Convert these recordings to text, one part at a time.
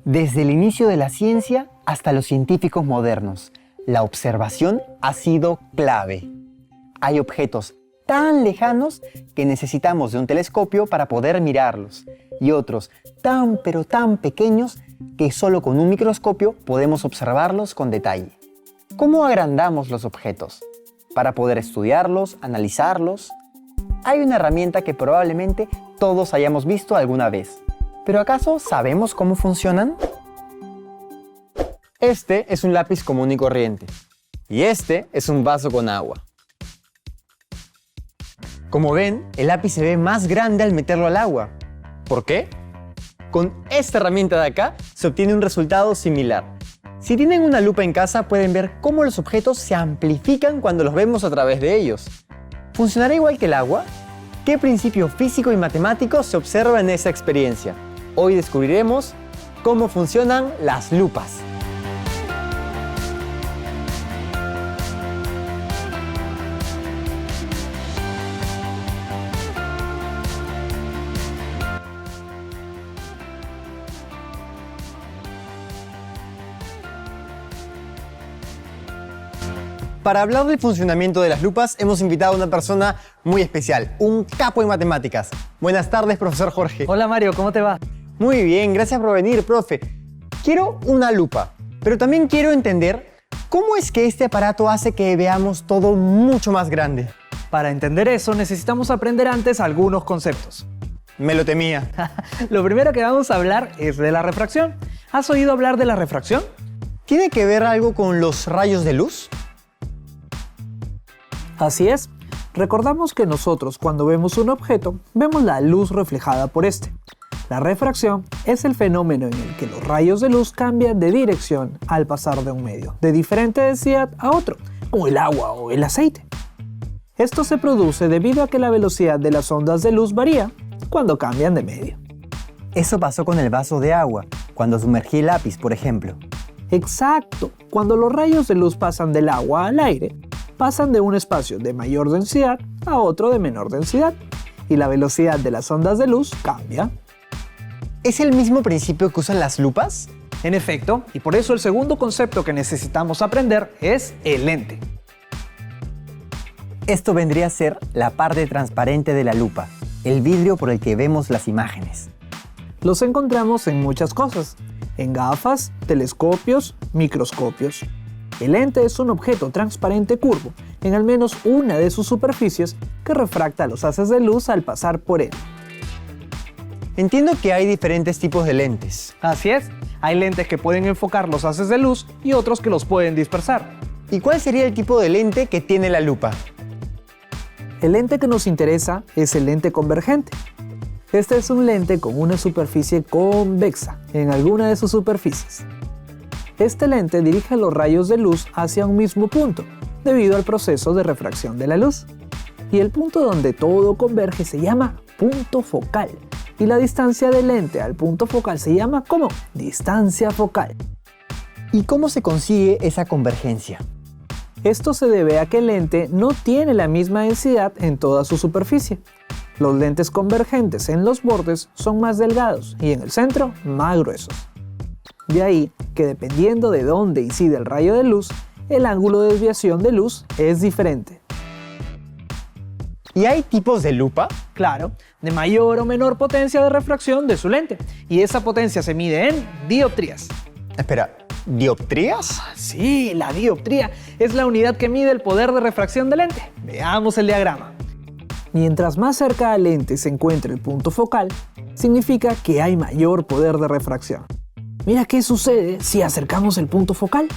Desde el inicio de la ciencia hasta los científicos modernos, la observación ha sido clave. Hay objetos tan lejanos que necesitamos de un telescopio para poder mirarlos, y otros tan pero tan pequeños que solo con un microscopio podemos observarlos con detalle. ¿Cómo agrandamos los objetos? Para poder estudiarlos, analizarlos. Hay una herramienta que probablemente todos hayamos visto alguna vez. ¿Pero acaso sabemos cómo funcionan? Este es un lápiz común y corriente. Y este es un vaso con agua. Como ven, el lápiz se ve más grande al meterlo al agua. ¿Por qué? Con esta herramienta de acá se obtiene un resultado similar. Si tienen una lupa en casa pueden ver cómo los objetos se amplifican cuando los vemos a través de ellos. ¿Funcionará igual que el agua? ¿Qué principio físico y matemático se observa en esa experiencia? Hoy descubriremos cómo funcionan las lupas. Para hablar del funcionamiento de las lupas, hemos invitado a una persona muy especial, un capo en matemáticas. Buenas tardes, profesor Jorge. Hola Mario, ¿cómo te va? Muy bien, gracias por venir, profe. Quiero una lupa, pero también quiero entender cómo es que este aparato hace que veamos todo mucho más grande. Para entender eso, necesitamos aprender antes algunos conceptos. Me lo temía. Lo primero que vamos a hablar es de la refracción. ¿Has oído hablar de la refracción? ¿Tiene que ver algo con los rayos de luz? Así es. Recordamos que nosotros cuando vemos un objeto, vemos la luz reflejada por este. La refracción es el fenómeno en el que los rayos de luz cambian de dirección al pasar de un medio, de diferente densidad a otro, como el agua o el aceite. Esto se produce debido a que la velocidad de las ondas de luz varía cuando cambian de medio. Eso pasó con el vaso de agua, cuando sumergí el lápiz, por ejemplo. Exacto. Cuando los rayos de luz pasan del agua al aire, pasan de un espacio de mayor densidad a otro de menor densidad, y la velocidad de las ondas de luz cambia. ¿Es el mismo principio que usan las lupas? En efecto, y por eso el segundo concepto que necesitamos aprender es el lente. Esto vendría a ser la parte transparente de la lupa, el vidrio por el que vemos las imágenes. Los encontramos en muchas cosas, en gafas, telescopios, microscopios. El lente es un objeto transparente curvo en al menos una de sus superficies que refracta los haces de luz al pasar por él. Entiendo que hay diferentes tipos de lentes. Así es, hay lentes que pueden enfocar los haces de luz y otros que los pueden dispersar. ¿Y cuál sería el tipo de lente que tiene la lupa? El lente que nos interesa es el lente convergente. Este es un lente con una superficie convexa en alguna de sus superficies. Este lente dirige los rayos de luz hacia un mismo punto, debido al proceso de refracción de la luz. Y el punto donde todo converge se llama punto focal. Y la distancia del lente al punto focal se llama como distancia focal. ¿Y cómo se consigue esa convergencia? Esto se debe a que el lente no tiene la misma densidad en toda su superficie. Los lentes convergentes en los bordes son más delgados y en el centro más gruesos. De ahí que dependiendo de dónde incide el rayo de luz, el ángulo de desviación de luz es diferente. ¿Y hay tipos de lupa? Claro, de mayor o menor potencia de refracción de su lente. Y esa potencia se mide en dioptrías. Espera, ¿dioptrías? Sí, la dioptría es la unidad que mide el poder de refracción del lente. Veamos el diagrama. Mientras más cerca al lente se encuentre el punto focal, significa que hay mayor poder de refracción. Mira qué sucede si acercamos el punto focal.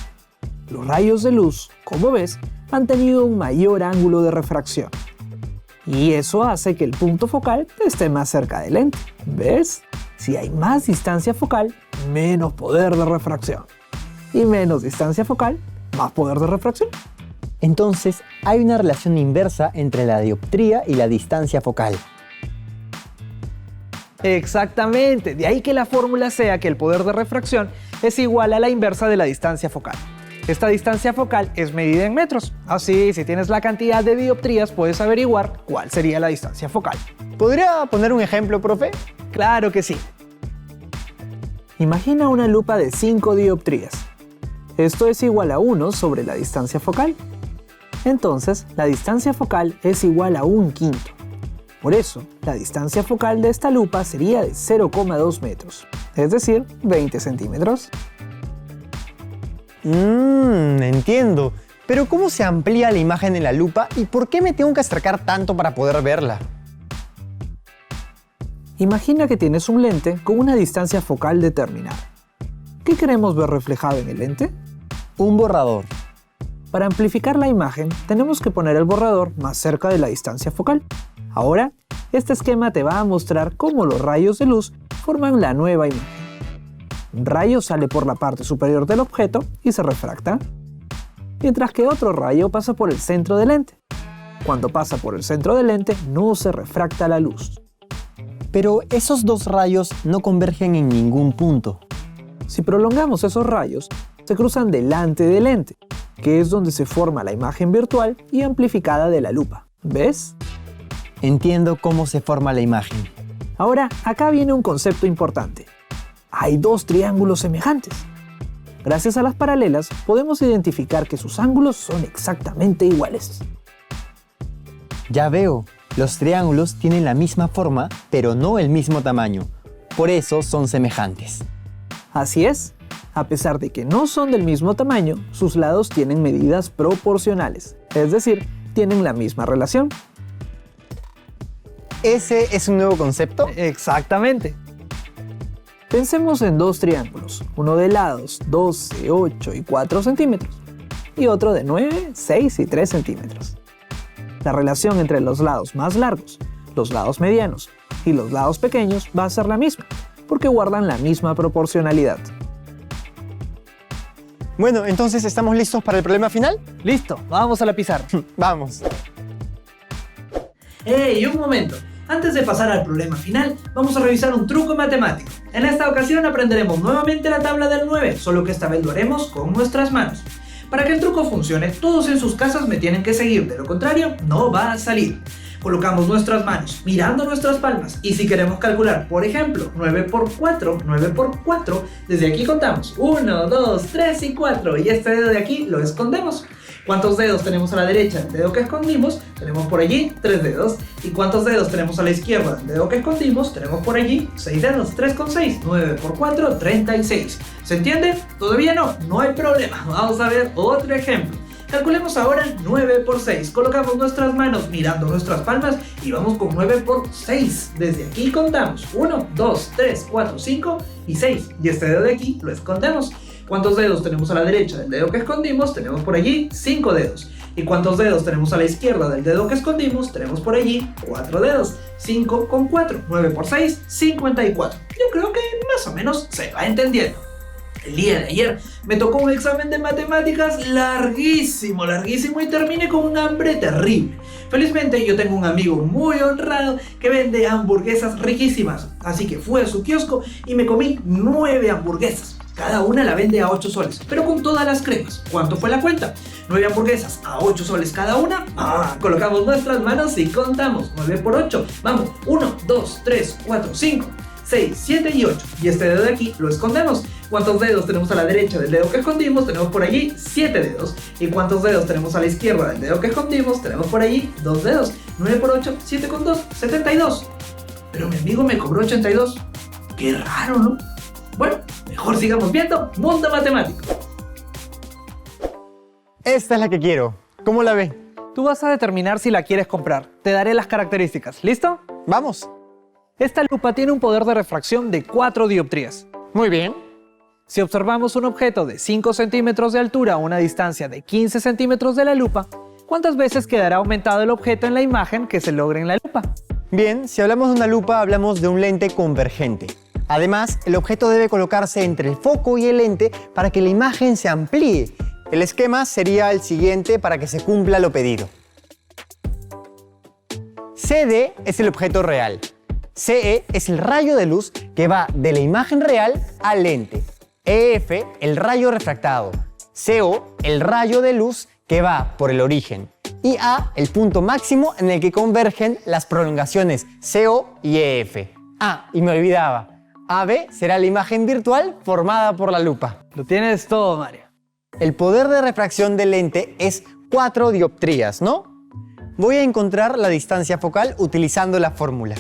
Los rayos de luz, como ves, han tenido un mayor ángulo de refracción. Y eso hace que el punto focal esté más cerca del lente. ¿Ves? Si hay más distancia focal, menos poder de refracción. Y menos distancia focal, más poder de refracción. Entonces, hay una relación inversa entre la dioptría y la distancia focal. Exactamente, de ahí que la fórmula sea que el poder de refracción es igual a la inversa de la distancia focal. Esta distancia focal es medida en metros, así si tienes la cantidad de dioptrías puedes averiguar cuál sería la distancia focal. ¿Podría poner un ejemplo, profe? Claro que sí. Imagina una lupa de 5 dioptrías. Esto es igual a 1 sobre la distancia focal. Entonces, la distancia focal es igual a 1/5. Por eso, la distancia focal de esta lupa sería de 0,2 metros, es decir, 20 centímetros. Entiendo. Pero ¿cómo se amplía la imagen en la lupa y por qué me tengo que acercar tanto para poder verla? Imagina que tienes un lente con una distancia focal determinada. ¿Qué queremos ver reflejado en el lente? Un borrador. Para amplificar la imagen, tenemos que poner el borrador más cerca de la distancia focal. Ahora, este esquema te va a mostrar cómo los rayos de luz forman la nueva imagen. Un rayo sale por la parte superior del objeto y se refracta, mientras que otro rayo pasa por el centro del lente. Cuando pasa por el centro del lente, no se refracta la luz. Pero esos dos rayos no convergen en ningún punto. Si prolongamos esos rayos, se cruzan delante del lente, que es donde se forma la imagen virtual y amplificada de la lupa. ¿Ves? Entiendo cómo se forma la imagen. Ahora, acá viene un concepto importante. Hay dos triángulos semejantes. Gracias a las paralelas, podemos identificar que sus ángulos son exactamente iguales. Ya veo, los triángulos tienen la misma forma, pero no el mismo tamaño. Por eso son semejantes. Así es. A pesar de que no son del mismo tamaño, sus lados tienen medidas proporcionales, es decir, tienen la misma relación. ¿Ese es un nuevo concepto? Exactamente. Pensemos en dos triángulos, uno de lados 12, 8 y 4 centímetros y otro de 9, 6 y 3 centímetros. La relación entre los lados más largos, los lados medianos y los lados pequeños va a ser la misma, porque guardan la misma proporcionalidad. Bueno, entonces ¿estamos listos para el problema final? Listo, vamos a la pizarra. Vamos. ¡Ey, un momento! Antes de pasar al problema final, vamos a revisar un truco matemático. En esta ocasión aprenderemos nuevamente la tabla del 9, solo que esta vez lo haremos con nuestras manos. Para que el truco funcione, todos en sus casas me tienen que seguir, de lo contrario, no va a salir. Colocamos nuestras manos mirando nuestras palmas y si queremos calcular, por ejemplo, 9 por 4, desde aquí contamos 1, 2, 3 y 4 y este dedo de aquí lo escondemos. ¿Cuántos dedos tenemos a la derecha del dedo que escondimos? Tenemos por allí 3 dedos. ¿Y cuántos dedos tenemos a la izquierda del dedo que escondimos? Tenemos por allí 6 dedos. 3 con 6, 9 por 4, 36. ¿Se entiende? ¿Todavía no? No hay problema. Vamos a ver otro ejemplo. Calculemos ahora 9 por 6. Colocamos nuestras manos mirando nuestras palmas y vamos con 9 por 6. Desde aquí contamos 1, 2, 3, 4, 5 y 6. Y este dedo de aquí lo escondemos. ¿Cuántos dedos tenemos a la derecha del dedo que escondimos? Tenemos por allí 5 dedos. ¿Y cuántos dedos tenemos a la izquierda del dedo que escondimos? Tenemos por allí 4 dedos. 5 con 4, 9 por 6, 54. Yo creo que más o menos se va entendiendo. El día de ayer me tocó un examen de matemáticas larguísimo y terminé con un hambre terrible. Felizmente yo tengo un amigo muy honrado que vende hamburguesas riquísimas, así que fui a su kiosco y me comí 9 hamburguesas. Cada una la vende a 8 soles, pero con todas las cremas. ¿Cuánto fue la cuenta? 9 hamburguesas a 8 soles cada una. Colocamos nuestras manos y contamos. 9 por 8. Vamos, 1, 2, 3, 4, 5, 6, 7 y 8. Y este dedo de aquí lo escondemos. ¿Cuántos dedos tenemos a la derecha del dedo que escondimos? Tenemos por allí 7 dedos. ¿Y cuántos dedos tenemos a la izquierda del dedo que escondimos? Tenemos por allí 2 dedos. 9 por 8, 7 con 2, 72. Pero mi amigo me cobró 82. Qué raro, ¿no? Bueno, mejor sigamos viendo Mundo Matemático. Esta es la que quiero. ¿Cómo la ve? Tú vas a determinar si la quieres comprar. Te daré las características. ¿Listo? Vamos. Esta lupa tiene un poder de refracción de 4 dioptrías. Muy bien. Si observamos un objeto de 5 centímetros de altura a una distancia de 15 centímetros de la lupa, ¿cuántas veces quedará aumentado el objeto en la imagen que se logre en la lupa? Bien, si hablamos de una lupa, hablamos de un lente convergente. Además, el objeto debe colocarse entre el foco y el lente para que la imagen se amplíe. El esquema sería el siguiente para que se cumpla lo pedido. CD es el objeto real. CE es el rayo de luz que va de la imagen real al lente. EF, el rayo refractado. CO, el rayo de luz que va por el origen. Y A, el punto máximo en el que convergen las prolongaciones CO y EF. Y me olvidaba. AB será la imagen virtual formada por la lupa. Lo tienes todo, Mario. El poder de refracción del lente es 4 dioptrías, ¿no? Voy a encontrar la distancia focal utilizando la fórmula.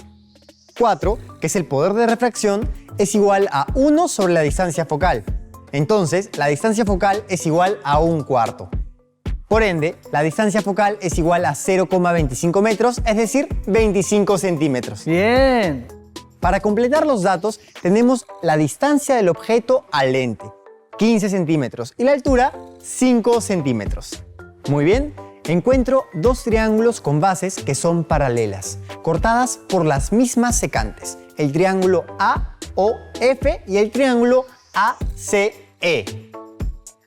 4, que es el poder de refracción, es igual a 1 sobre la distancia focal. Entonces, la distancia focal es igual a 1/4. Por ende, la distancia focal es igual a 0,25 metros, es decir, 25 centímetros. Bien. Para completar los datos, tenemos la distancia del objeto al lente, 15 centímetros, y la altura, 5 centímetros. Muy bien, encuentro dos triángulos con bases que son paralelas, cortadas por las mismas secantes, el triángulo AOF y el triángulo ACE.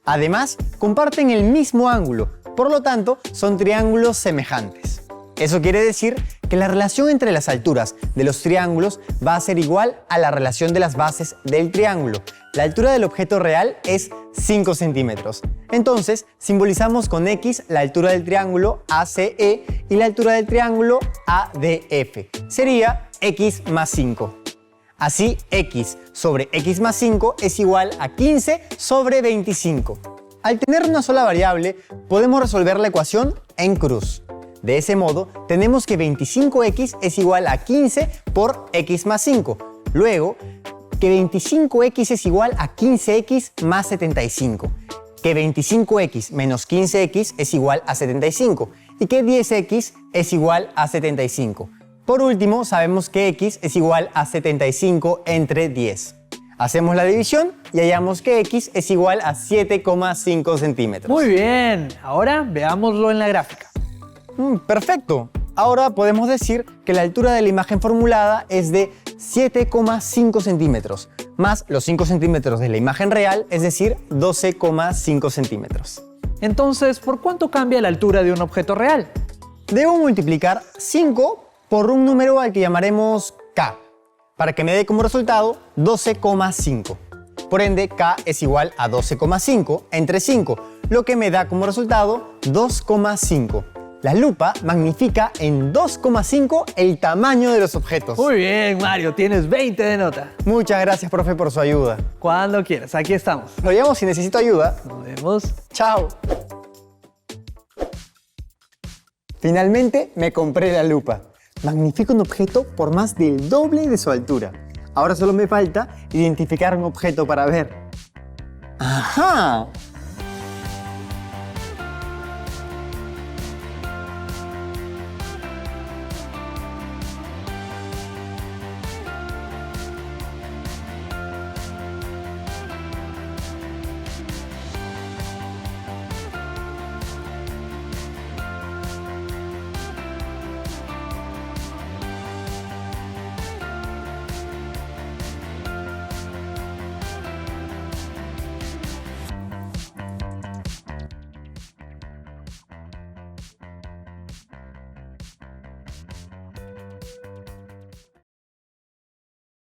Además, comparten el mismo ángulo, por lo tanto, son triángulos semejantes. Eso quiere decir que la relación entre las alturas de los triángulos va a ser igual a la relación de las bases del triángulo. La altura del objeto real es 5 centímetros. Entonces, simbolizamos con X la altura del triángulo ACE y la altura del triángulo ADF. Sería X más 5. Así, X sobre X más 5 es igual a 15 sobre 25. Al tener una sola variable, podemos resolver la ecuación en cruz. De ese modo, tenemos que 25x es igual a 15 por x más 5. Luego, que 25x es igual a 15x más 75. Que 25x menos 15x es igual a 75. Y que 10x es igual a 75. Por último, sabemos que x es igual a 75 entre 10. Hacemos la división y hallamos que x es igual a 7,5 centímetros. Muy bien. Ahora veámoslo en la gráfica. Perfecto. Ahora podemos decir que la altura de la imagen formulada es de 7,5 centímetros, más los 5 centímetros de la imagen real, es decir, 12,5 centímetros. Entonces, ¿por cuánto cambia la altura de un objeto real? Debo multiplicar 5 por un número al que llamaremos k, para que me dé como resultado 12,5. Por ende, k es igual a 12,5 entre 5, lo que me da como resultado 2,5. La lupa magnifica en 2,5 el tamaño de los objetos. Muy bien, Mario, tienes 20 de nota. Muchas gracias, profe, por su ayuda. Cuando quieras, aquí estamos. Lo llamo si necesito ayuda. Nos vemos. Chao. Finalmente me compré la lupa. Magnifica un objeto por más del doble de su altura. Ahora solo me falta identificar un objeto para ver. ¡Ajá!